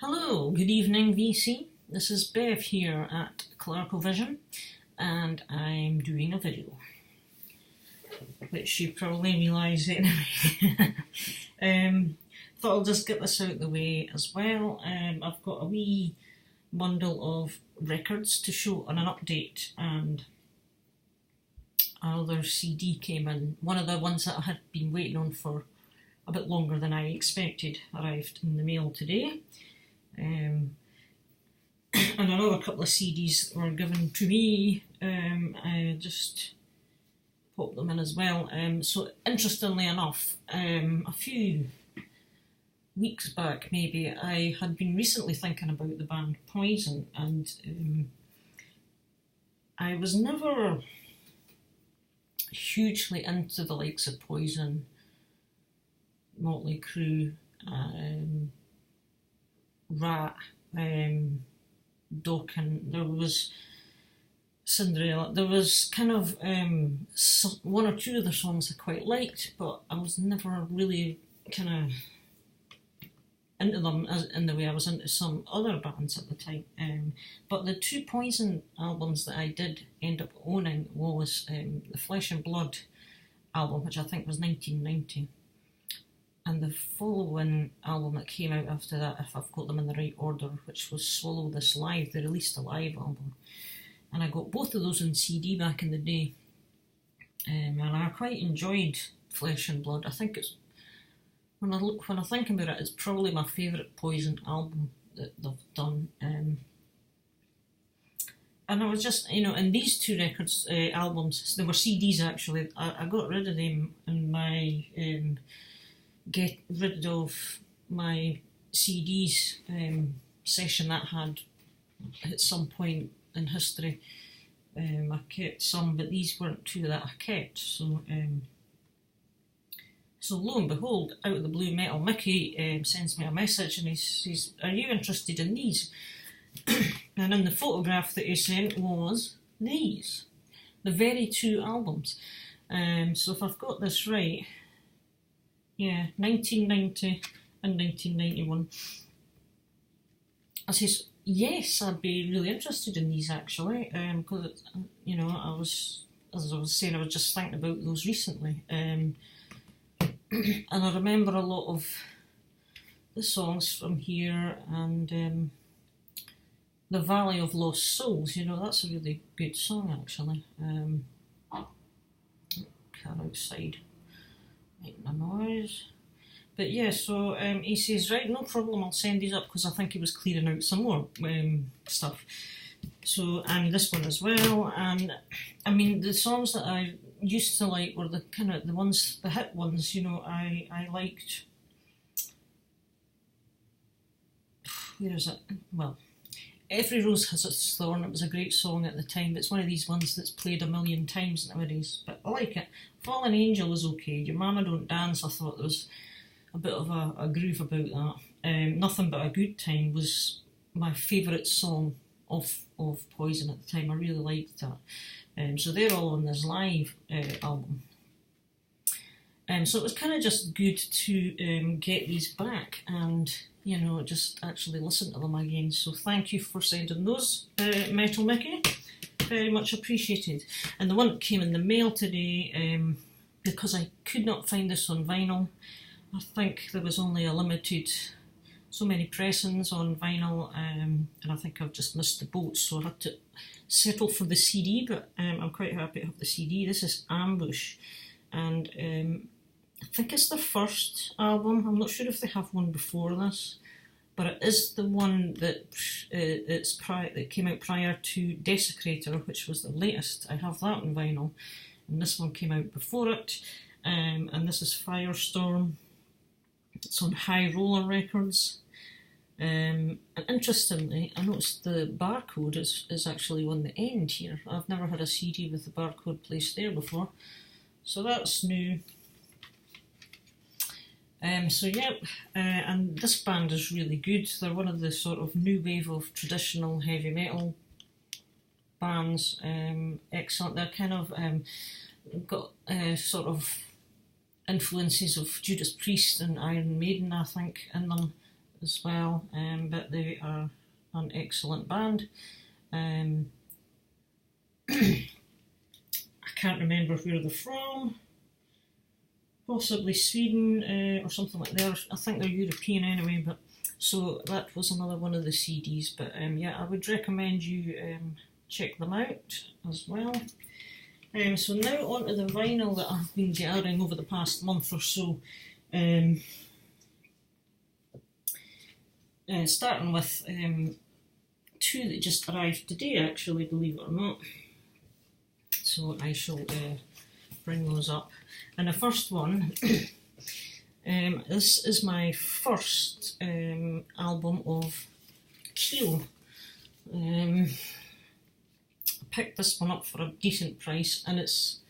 Hello, good evening VC. This is Bev here at ClarkoVision and I'm doing a video, which you probably realise anyway. Thought I'll just get this out of the way as well. I've got a wee bundle of records to show on an update, and another CD came in. One of the ones that I had been waiting on for a bit longer than I expected arrived in the mail today. And another couple of CDs were given to me. I just popped them in as well. So interestingly enough, a few weeks back maybe, I had been recently thinking about the band Poison, and I was never hugely into the likes of Poison, Motley Crue, Rat, Dokken. There was Cinderella. There was kind of one or two of the songs I quite liked, but I was never really kind of into them as in the way I was into some other bands at the time. But the two Poison albums that I did end up owning was the Flesh and Blood album, which I think was 1990. And the following album that came out after that, if I've got them in the right order, which was Swallow This Live, they released a live album. And I got both of those on CD back in the day. And I quite enjoyed Flesh and Blood. I think it's, when I think about it, it's probably my favourite Poison album that they've done. And I was just, and these two records, albums, they were CDs actually. I got rid of them in my... get rid of my CDs session that I had at some point in history. I kept some, but these weren't two that I kept. So lo and behold, out of the blue, Metal Mickey sends me a message and he says, "Are you interested in these?" And in the photograph that he sent was these, the very two albums. So if I've got this right, yeah, 1990 and 1991. I says, yes, I'd be really interested in these actually, because, I was saying, I was just thinking about those recently. And I remember a lot of the songs from here, and The Valley of Lost Souls, that's a really good song actually. Car outside. Making a noise. But yeah, so he says, right, no problem, I'll send these up, because I think he was clearing out some more stuff. So, and this one as well. And I mean, the songs that I used to like were the kind of the hit ones, I liked. Where is it? Well, Every Rose Has Its Thorn. It was a great song at the time. It's one of these ones that's played a million times nowadays, but I like it. Fallen Angel was okay. Your Mama Don't Dance, I thought there was a bit of a groove about that. Nothing But a Good Time was my favourite song of Poison at the time. I really liked that. So they're all on this live album. So it was kind of just good to get these back and just actually listen to them again. So thank you for sending those, Metal Mickey. Very much appreciated. And the one that came in the mail today, because I could not find this on vinyl, I think there was only a limited, so many pressings on vinyl, and I think I've just missed the boat, so I had to settle for the CD, but I'm quite happy to have the CD. This is Ambush, and I think it's their first album. I'm not sure if they have one before this, but it is the one that that came out prior to Desecrator, which was the latest. I have that on vinyl, and this one came out before it. And this is Firestorm. It's on High Roller Records. And interestingly, I noticed the barcode is actually on the end here. I've never had a CD with the barcode placed there before, so that's new. And this band is really good. They're one of the sort of new wave of traditional heavy metal bands. Excellent. They're kind of got sort of influences of Judas Priest and Iron Maiden, I think, in them. as well, but they are an excellent band. I can't remember where they're from, possibly Sweden or something like that. I think they're European anyway, but so that was another one of the CDs. But yeah, I would recommend you check them out as well. So now on to the vinyl that I've been gathering over the past month or so. Starting with two that just arrived today, actually, believe it or not. So I shall bring those up. And the first one, this is my first album of Keel. I picked this one up for a decent price, and it's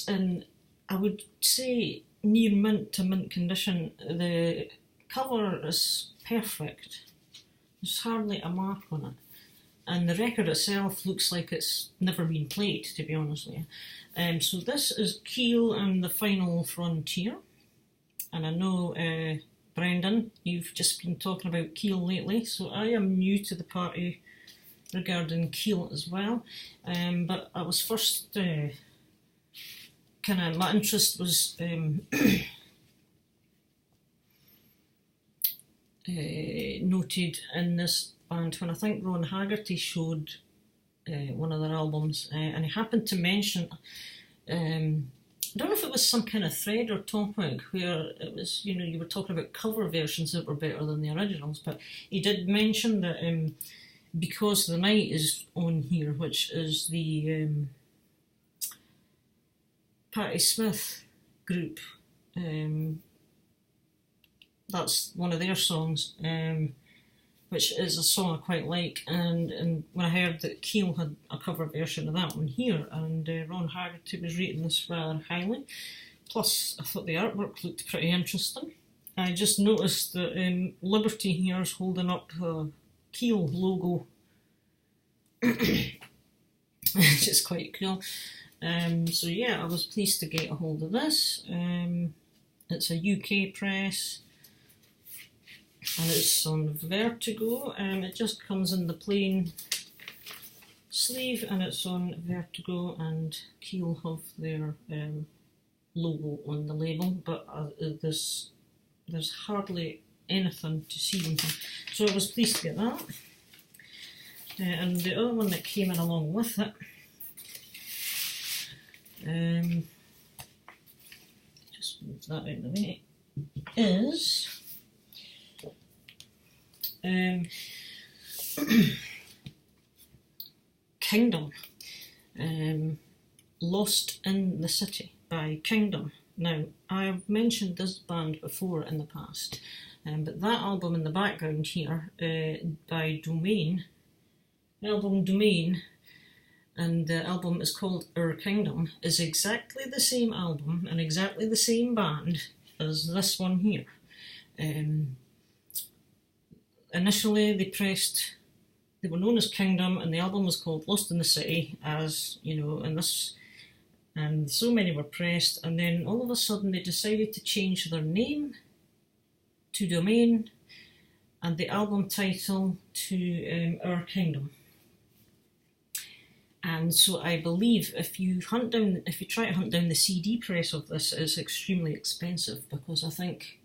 in, I would say, near mint to mint condition. The cover is perfect. There's hardly a mark on it. And the record itself looks like it's never been played, to be honest with you. So this is Keel and the Final Frontier. And I know, Brendan, you've just been talking about Keel lately, so I am new to the party regarding Keel as well. But I was first, my interest was noted in this band when I think Ron Haggerty showed one of their albums, and he happened to mention, I don't know if it was some kind of thread or topic where it was, you were talking about cover versions that were better than the originals, but he did mention that Because the Night is on here, which is the Patti Smith group. That's one of their songs, which is a song I quite like. And when I heard that Keel had a cover version of that one here, and Ron Haggerty was rating this rather highly. Plus, I thought the artwork looked pretty interesting. I just noticed that Liberty here is holding up a Keel logo, which is quite cool. So yeah, I was pleased to get a hold of this. It's a UK press, and it's on Vertigo. It just comes in the plain sleeve, and it's on Vertigo, and Keel have their logo on the label, but there's hardly anything to see on them. So I was pleased to get that. And the other one that came in along with it, just move that out of the way, is Kingdom, Lost in the City by Kingdom. Now, I've mentioned this band before in the past, but that album in the background here, by Domain, album Domain, and the album is called Our Kingdom, is exactly the same album and exactly the same band as this one here. Initially they were known as Kingdom, and the album was called Lost in the City, as you know, and so many were pressed, and then all of a sudden they decided to change their name to Domain, and the album title to Our Kingdom. And so I believe if you try to hunt down the CD press of this, it's extremely expensive, because I think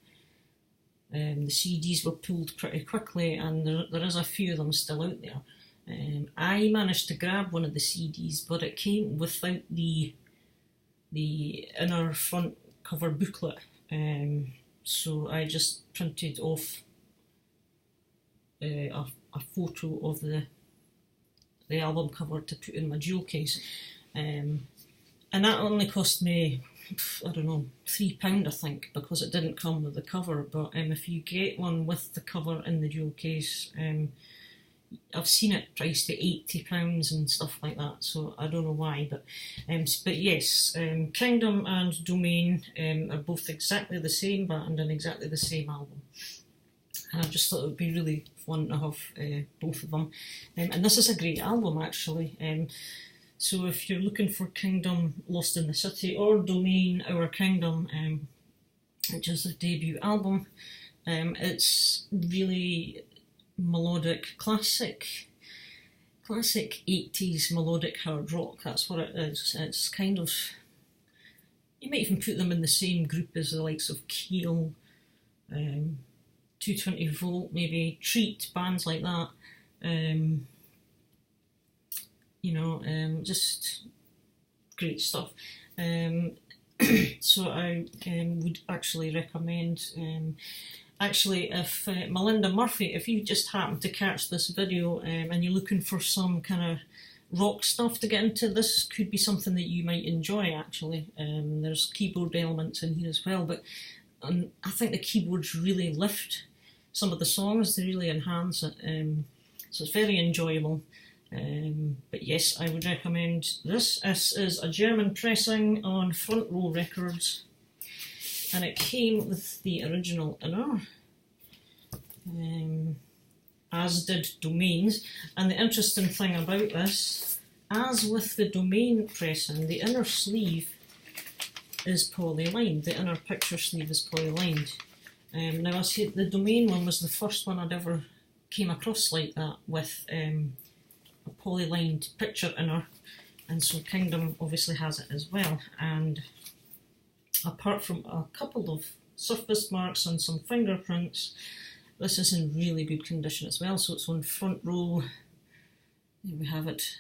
the CDs were pulled pretty quickly, and there is a few of them still out there. I managed to grab one of the CDs, but it came without the inner front cover booklet. So I just printed off a photo of the album cover to put in my jewel case, and that only cost me, I don't know, £3 I think, because it didn't come with the cover. But if you get one with the cover in the jewel case, I've seen it priced at £80 and stuff like that, so I don't know why, but yes, Kingdom and Domain are both exactly the same band and exactly the same album. And I just thought it would be really fun to have both of them. And this is a great album, actually. So if you're looking for Kingdom, Lost in the City, or Domain, Our Kingdom, which is their debut album, It's really melodic, classic 80s melodic hard rock. That's what it is. It's kind of, you might even put them in the same group as the likes of Keel, 220 Volt, maybe Treat, bands like that. Just great stuff. So I would actually recommend, if Melinda Murphy, if you just happen to catch this video and you're looking for some kind of rock stuff to get into, this could be something that you might enjoy actually. There's keyboard elements in here as well, but I think the keyboards really lift some of the songs, they really enhance it, so it's very enjoyable. But yes, I would recommend this. This is a German pressing on Front Row Records, and it came with the original inner, as did Domains. And the interesting thing about this, as with the Domain pressing, the inner sleeve is polylined. The inner picture sleeve is polylined. Now I say the Domain one was the first one I'd ever came across like that, with a polylined picture inner, and so Kingdom obviously has it as well. And apart from a couple of surface marks and some fingerprints, this is in really good condition as well. So it's on Front Row, here we have it,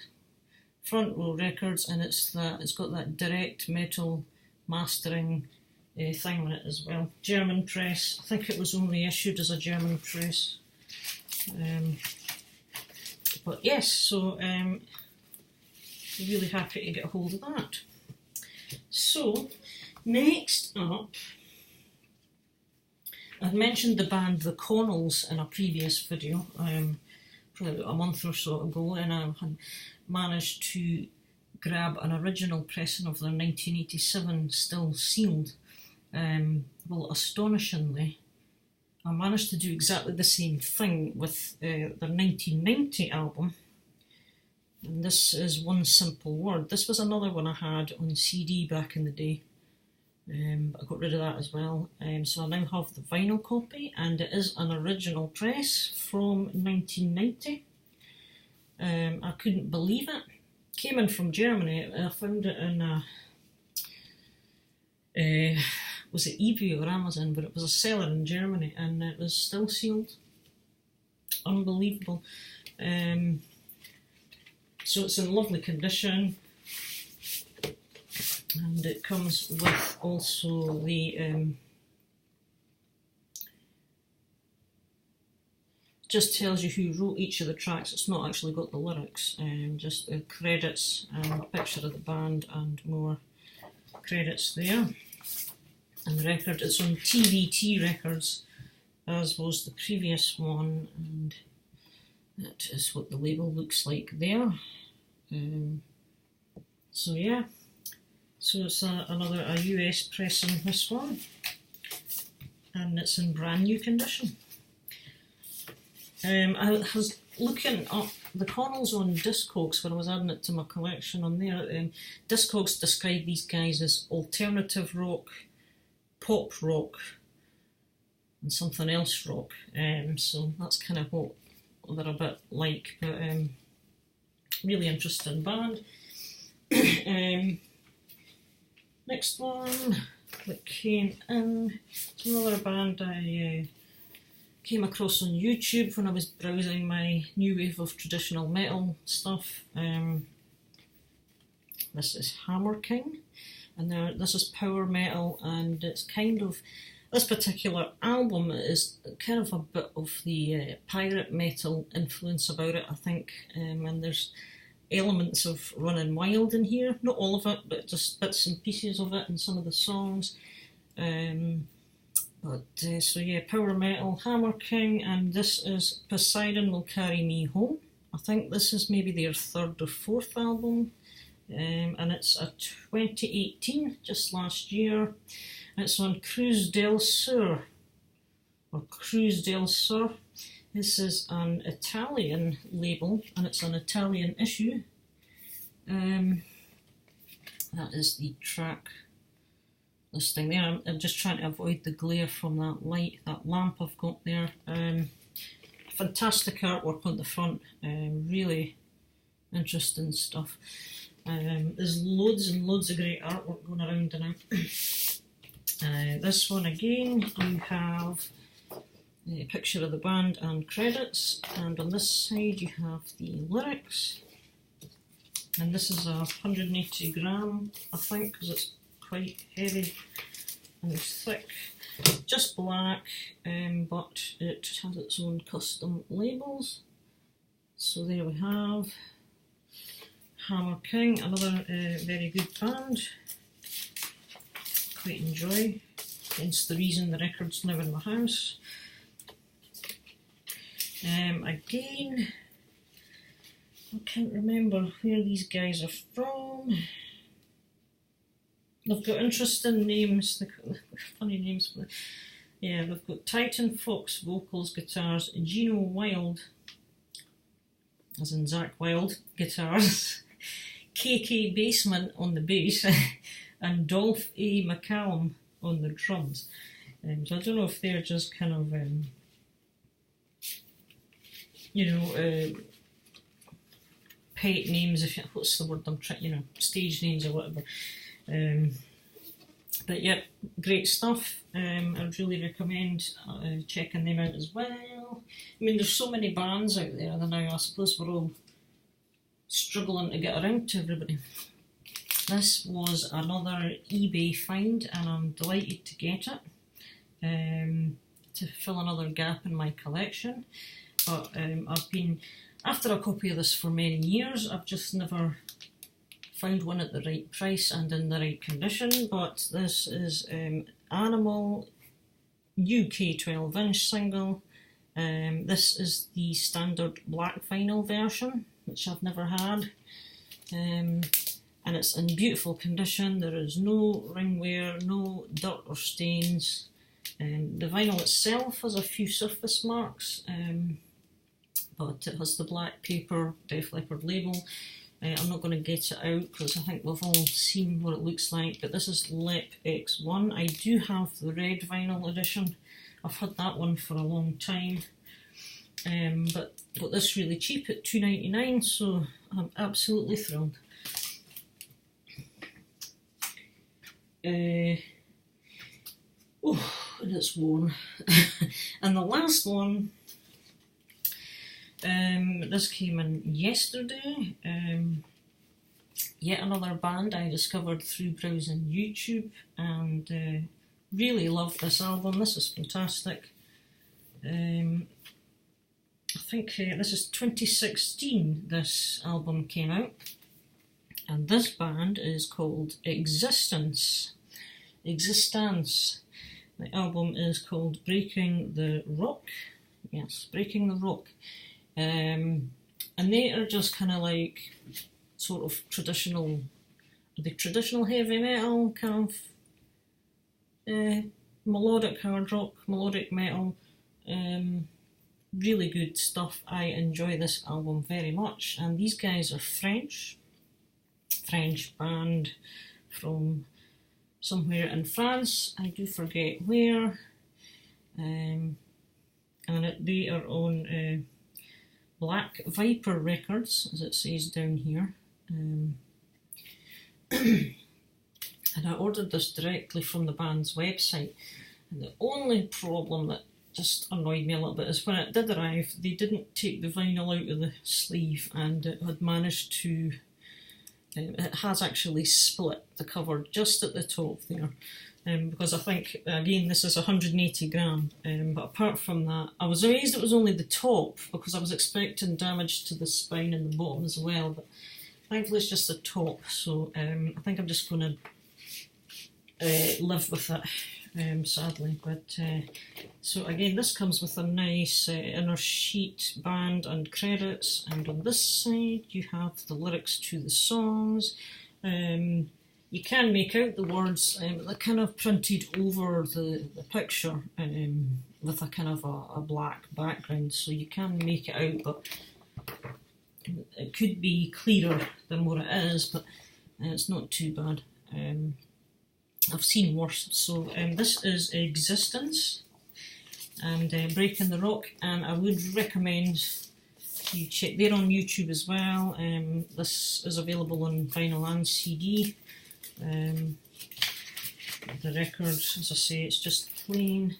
Front Row Records, and it's got that direct metal mastering thing on it as well. German press, I think it was only issued as a German press. But yes, so really happy to get a hold of that. So next up, I've mentioned the band The Connells in a previous video, probably about a month or so ago, and I had managed to grab an original pressing of their 1987 still sealed. Well, astonishingly, I managed to do exactly the same thing with their 1990 album, and this is One Simple Word. This was another one I had on CD back in the day, but I got rid of that as well. So I now have the vinyl copy, and it is an original press from 1990. I couldn't believe it. Came in from Germany. I found it in was it eBay or Amazon, but it was a seller in Germany, and it was still sealed. Unbelievable. So it's in lovely condition, and it comes with also the just tells you who wrote each of the tracks. It's not actually got the lyrics, just the credits and a picture of the band and more credits there. And the record is on TVT Records, as was the previous one, and that is what the label looks like there. So yeah, so it's a US pressing, this one, and it's in brand new condition. I was looking up the Connells on Discogs when I was adding it to my collection on there. Discogs describe these guys as alternative rock, pop rock, and something else rock. So that's kind of what they're a bit like, but really interesting band. Next one that came in, it's another band I came across on YouTube when I was browsing my new wave of traditional metal stuff. This is Hammer King, and this is power metal, and it's kind of, this particular album is kind of a bit of the pirate metal influence about it, I think, and there's elements of Running Wild in here, not all of it, but just bits and pieces of it in some of the songs. So yeah, power metal, Hammer King, and this is Poseidon Will Carry Me Home. I think this is maybe their third or fourth album, and it's a 2018, just last year. It's on Cruz del Sur, or Cruz del Sur. This is an Italian label, and it's an Italian issue. That is the track this thing there. I'm just trying to avoid the glare from that light, that lamp I've got there. Fantastic artwork on the front, really interesting stuff. There's loads and loads of great artwork going around now. This one again, you have a picture of the band and credits, and on this side you have the lyrics. And this is a 180 gram, I think, because it's quite heavy and it's thick. Just black, but it has its own custom labels. So there we have Hammer King, another very good band. Quite enjoy, hence the reason the record's now in my house. Again, I can't remember where these guys are from. They've got interesting names, funny names. Yeah, they've got Titan Fox vocals, guitars, Gino Wild, as in Zakk Wylde, guitars, KK Basement on the bass, and Dolph A. McCallum on the drums. So I don't know if they're just kind of, pet names, what's the word I'm trying, stage names or whatever. But yeah, great stuff. I'd really recommend checking them out as well. I mean, there's so many bands out there that now I suppose we're all struggling to get around to everybody. This was another eBay find and I'm delighted to get it to fill another gap in my collection. But I've been after a copy of this for many years. I've just never found one at the right price and in the right condition. But this is Animal UK 12-inch single. This is the standard black vinyl version, which I've never had. And it's in beautiful condition. There is no ring wear, no dirt or stains. The vinyl itself has a few surface marks, but it has the black paper Def Leppard label. I'm not going to get it out because I think we've all seen what it looks like, but this is Lep X1. I do have the red vinyl edition. I've had that one for a long time, but got this really cheap at $2.99, so I'm absolutely thrilled. And it's worn. And the last one, this came in yesterday. Yet another band I discovered through browsing YouTube, and really love this album. This is fantastic. I think this is 2016 this album came out, and this band is called Existence. The album is called Breaking the Rock. Yes, Breaking the Rock. And they are just kind of like sort of traditional heavy metal, kind of melodic hard rock, melodic metal. Really good stuff. I enjoy this album very much. And these guys are French band from somewhere in France. I do forget where. And they are on Black Viper Records, as it says down here. And I ordered this directly from the band's website. And the only problem that just annoyed me a little bit is when it did arrive, they didn't take the vinyl out of the sleeve, and it had managed to it has actually split the cover just at the top there, because I think, again, this is 180 gram, but apart from that, I was amazed it was only the top, because I was expecting damage to the spine and the bottom as well, but thankfully it's just the top, so I think I'm just going to live with it, sadly. But so again, this comes with a nice inner sheet, band and credits, and on this side you have the lyrics to the songs. You can make out the words, they're kind of printed over the picture with a kind of a black background, so you can make it out, but it could be clearer than what it is, but it's not too bad. I've seen worse. So this is Existence and Breaking the Rock, and I would recommend you check. They're on YouTube as well. This is available on vinyl and CD. The record, as I say, it's just plain.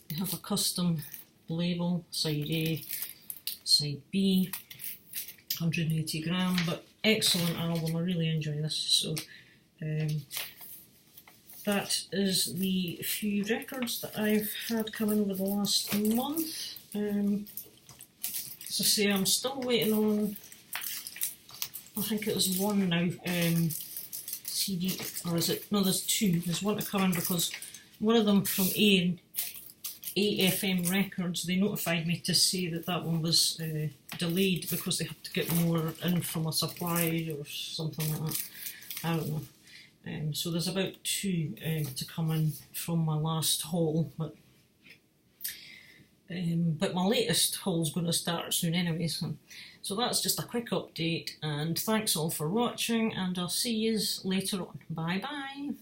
They have a custom label, side A, side B, 180 gram, but excellent album. I really enjoy this. So that is the few records that I've had coming over the last month. As I say, I'm still waiting on, I think it was one now, CD, or is it? No, there's two. There's one to come in because one of them from AFM Records, they notified me to say that that one was delayed because they had to get more in from a supplier or something like that. I don't know. So there's about two to come in from my last haul, but my latest haul's going to start soon anyway. So that's just a quick update, and thanks all for watching, and I'll see you later on. Bye bye.